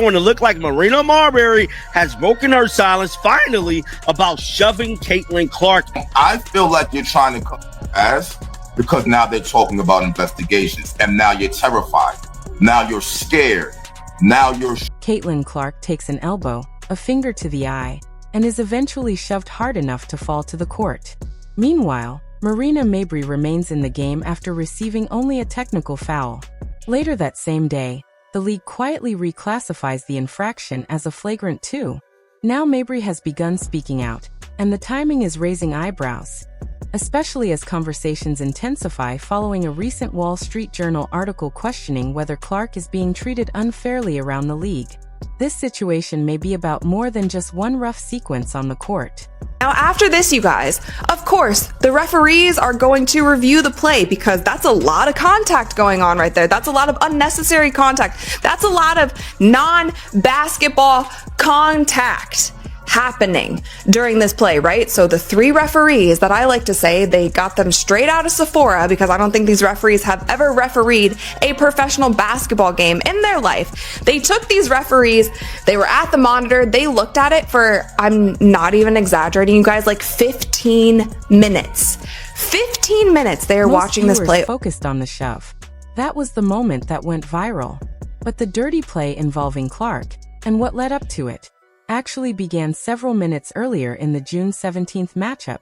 going to look like Marina Mabrey has broken her silence finally about shoving Caitlin Clark. I feel like you're trying to cut ass because now they're talking about investigations and now you're terrified. Now you're scared. Now you're... Caitlin Clark takes an elbow, a finger to the eye, and is eventually shoved hard enough to fall to the court. Meanwhile, Marina Mabrey remains in the game after receiving only a technical foul. Later that same day, the league quietly reclassifies the infraction as a flagrant 2. Now Mabrey has begun speaking out, and the timing is raising eyebrows, especially as conversations intensify following a recent Wall Street Journal article questioning whether Clark is being treated unfairly around the league. This situation may be about more than just one rough sequence on the court. Now, after this, you guys, of course, the referees are going to review the play because that's a lot of contact going on right there. That's a lot of unnecessary contact. That's a lot of non-basketball contact happening during this play, right? So the 3 referees that I like to say, they got them straight out of Sephora because I don't think these referees have ever refereed a professional basketball game in their life. They took these referees, they were at the monitor, they looked at it for, I'm not even exaggerating, you guys, like 15 minutes. 15 minutes they are watching this play. Focused on the shove. That was the moment that went viral. But the dirty play involving Clark, and what led up to it, actually began several minutes earlier in the June 17th matchup.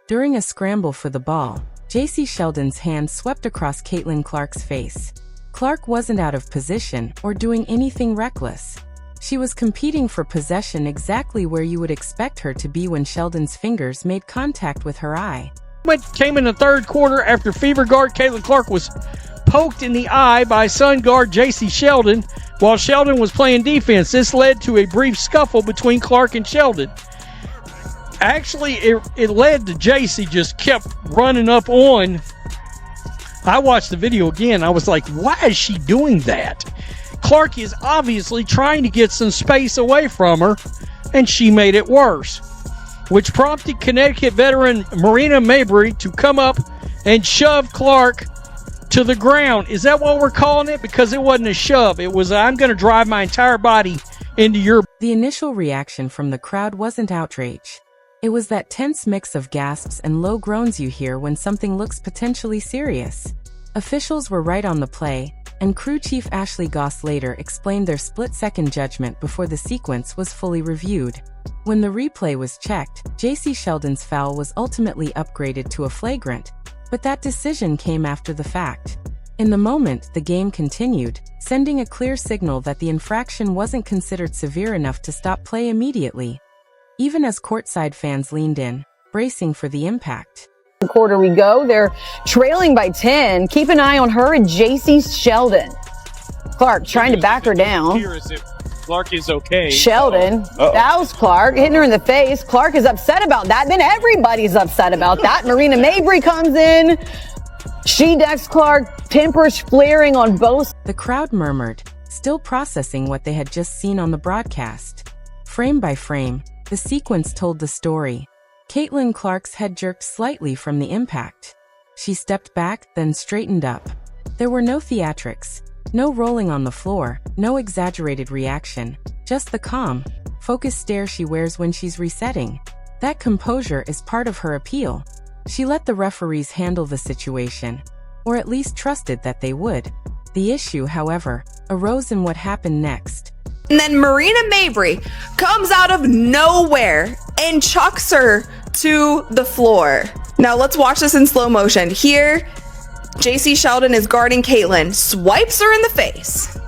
During a scramble for the ball, Jacy Sheldon's hand swept across Caitlin Clark's face. Clark wasn't out of position or doing anything reckless. She was competing for possession exactly where you would expect her to be when Sheldon's fingers made contact with her eye. Came in the third quarter after Fever guard Caitlin Clark was poked in the eye by Sun guard Jacy Sheldon while Sheldon was playing defense. This led to a brief scuffle between Clark and Sheldon. Actually, it led to Jacy just kept running up on. I watched the video again. I was like, why is she doing that? Clark is obviously trying to get some space away from her, and she made it worse, which prompted Connecticut veteran Marina Mabrey to come up and shove Clark to the ground. Is that what we're calling it? Because it wasn't a shove. It was, I'm going to drive my entire body into your... The initial reaction from the crowd wasn't outrage. It was that tense mix of gasps and low groans you hear when something looks potentially serious. Officials were right on the play, and crew chief Ashley Goss later explained their split-second judgment before the sequence was fully reviewed. When the replay was checked, Jacy Sheldon's foul was ultimately upgraded to a flagrant, but that decision came after the fact. In the moment, the game continued, sending a clear signal that the infraction wasn't considered severe enough to stop play immediately. Even as courtside fans leaned in, bracing for the impact. Quarter we go. They're trailing by 10. Keep an eye on her and Jacy Sheldon. Clark trying to back her down. Clark is okay. Sheldon, that was Clark, hitting her in the face. Clark is upset about that. Then everybody's upset about that. Marina Mabrey comes in. She decks Clark, tempers flaring on both. The crowd murmured, still processing what they had just seen on the broadcast. Frame by frame, the sequence told the story. Caitlin Clark's head jerked slightly from the impact. She stepped back, then straightened up. There were no theatrics. No rolling on the floor, no exaggerated reaction, just the calm, focused stare she wears when she's resetting. That composure is part of her appeal. She let the referees handle the situation, or at least trusted that they would. The issue, however, arose in what happened next. And then Marina Mabrey comes out of nowhere and chucks her to the floor. Now let's watch this in slow motion. Here, Jacy Sheldon is guarding Caitlin, swipes her in the face.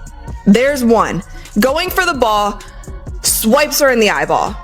There's one. Going for the ball, swipes her in the eyeball.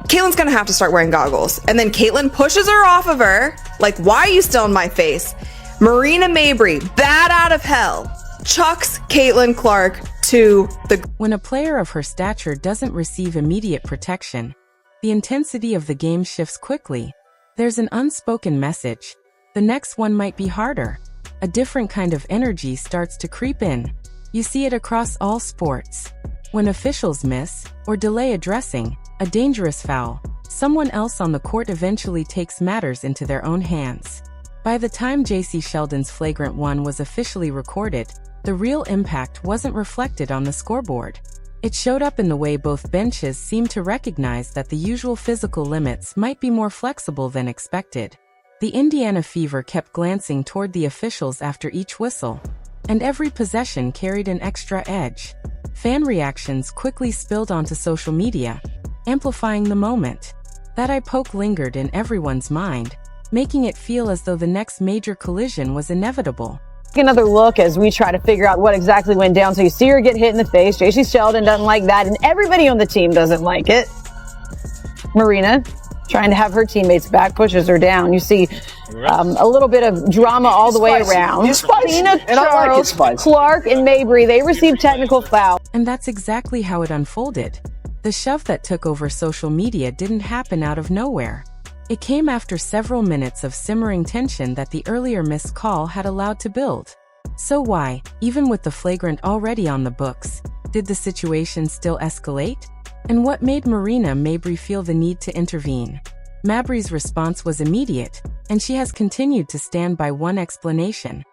Caitlin's gonna have to start wearing goggles. And then Caitlin pushes her off of her, like, why are you still in my face? Marina Mabrey, bat out of hell, chucks Caitlin Clark to the... When a player of her stature doesn't receive immediate protection, the intensity of the game shifts quickly. There's an unspoken message. The next one might be harder. A different kind of energy starts to creep in. You see it across all sports. When officials miss, or delay addressing, a dangerous foul, someone else on the court eventually takes matters into their own hands. By the time Jacy Sheldon's Flagrant 1 was officially recorded, the real impact wasn't reflected on the scoreboard. It showed up in the way both benches seemed to recognize that the usual physical limits might be more flexible than expected. The Indiana Fever kept glancing toward the officials after each whistle, and every possession carried an extra edge. Fan reactions quickly spilled onto social media, amplifying the moment. That eye poke lingered in everyone's mind, making it feel as though the next major collision was inevitable. Another look as we try to figure out what exactly went down. So you see her get hit in the face. Jacy Sheldon doesn't like that, and everybody on the team doesn't like it. Marina, trying to have her teammates back, pushes her down. You see a little bit of drama all the way around. Tina, Charles, Clark, and Mabrey, they received technical foul. And that's exactly how it unfolded. The shove that took over social media didn't happen out of nowhere. It came after several minutes of simmering tension that the earlier missed call had allowed to build. So why, even with the flagrant already on the books, did the situation still escalate? And what made Marina Mabrey feel the need to intervene? Mabrey's response was immediate, and she has continued to stand by one explanation.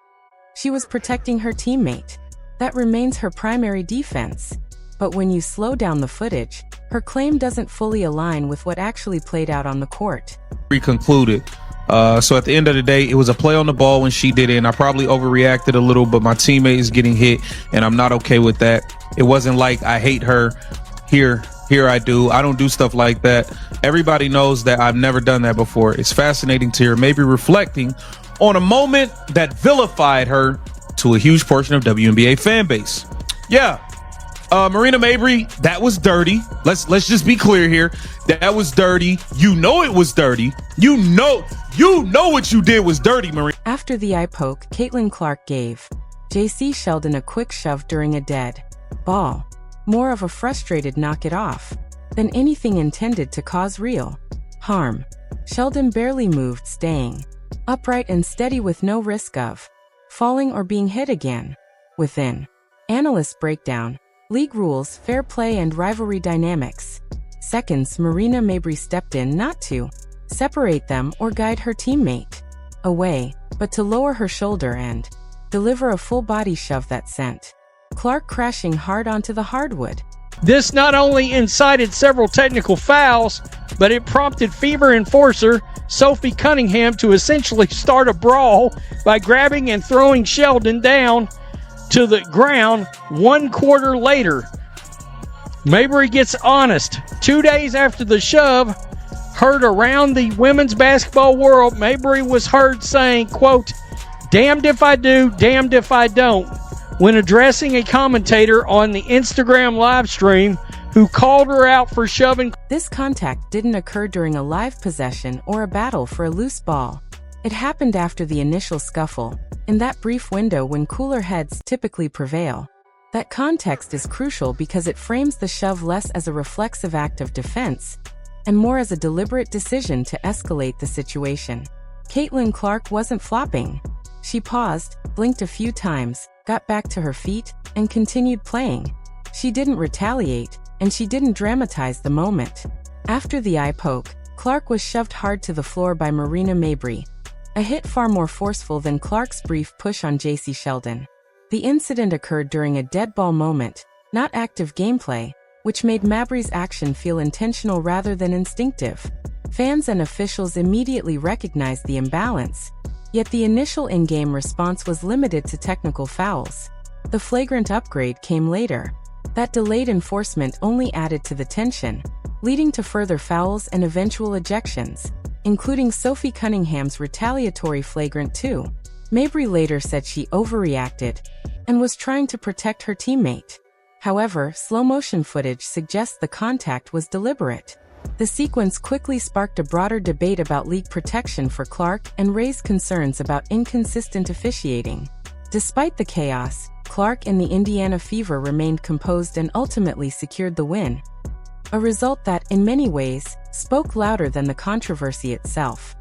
She was protecting her teammate. That remains her primary defense. But when you slow down the footage, her claim doesn't fully align with what actually played out on the court. Concluded. So at the end of the day, it was a play on the ball when she did it, and I probably overreacted a little, but my teammate is getting hit, and I'm not okay with that. It wasn't like I hate her. Here I do. I don't do stuff like that. Everybody knows that I've never done that before. It's fascinating to hear, maybe reflecting on a moment that vilified her to a huge portion of WNBA fan base. Yeah. Marina Mabrey, that was dirty. Let's just be clear here. That was dirty. You know it was dirty. You know what you did was dirty, Marina. After the eye poke, Caitlin Clark gave Jacy Sheldon a quick shove during a dead ball. More of a frustrated knock it off than anything intended to cause real harm. Sheldon barely moved, staying upright and steady with no risk of falling or being hit again. Within analyst breakdown, league rules, fair play, and rivalry dynamics. Seconds, Marina Mabrey stepped in not to separate them or guide her teammate away, but to lower her shoulder and deliver a full-body shove that sent Clark crashing hard onto the hardwood. This not only incited several technical fouls, but it prompted Fever enforcer Sophie Cunningham to essentially start a brawl by grabbing and throwing Sheldon down to the ground 1 quarter later. Mabrey gets honest. 2 days after the shove, heard around the women's basketball world, Mabrey was heard saying, quote, "Damned if I do, damned if I don't," when addressing a commentator on the Instagram live stream who called her out for shoving. This contact didn't occur during a live possession or a battle for a loose ball. It happened after the initial scuffle, in that brief window when cooler heads typically prevail. That context is crucial because it frames the shove less as a reflexive act of defense and more as a deliberate decision to escalate the situation. Caitlin Clark wasn't flopping. She paused, blinked a few times, got back to her feet, and continued playing. She didn't retaliate, and she didn't dramatize the moment. After the eye poke, Clark was shoved hard to the floor by Marina Mabrey, a hit far more forceful than Clark's brief push on Jacy Sheldon. The incident occurred during a dead ball moment, not active gameplay, which made Mabrey's action feel intentional rather than instinctive. Fans and officials immediately recognized the imbalance, yet the initial in-game response was limited to technical fouls. The flagrant upgrade came later. That delayed enforcement only added to the tension, leading to further fouls and eventual ejections, including Sophie Cunningham's retaliatory flagrant 2. Mabrey later said she overreacted and was trying to protect her teammate. However, slow-motion footage suggests the contact was deliberate. The sequence quickly sparked a broader debate about league protection for Clark and raised concerns about inconsistent officiating. Despite the chaos, Clark and the Indiana Fever remained composed and ultimately secured the win, a result that, in many ways, spoke louder than the controversy itself.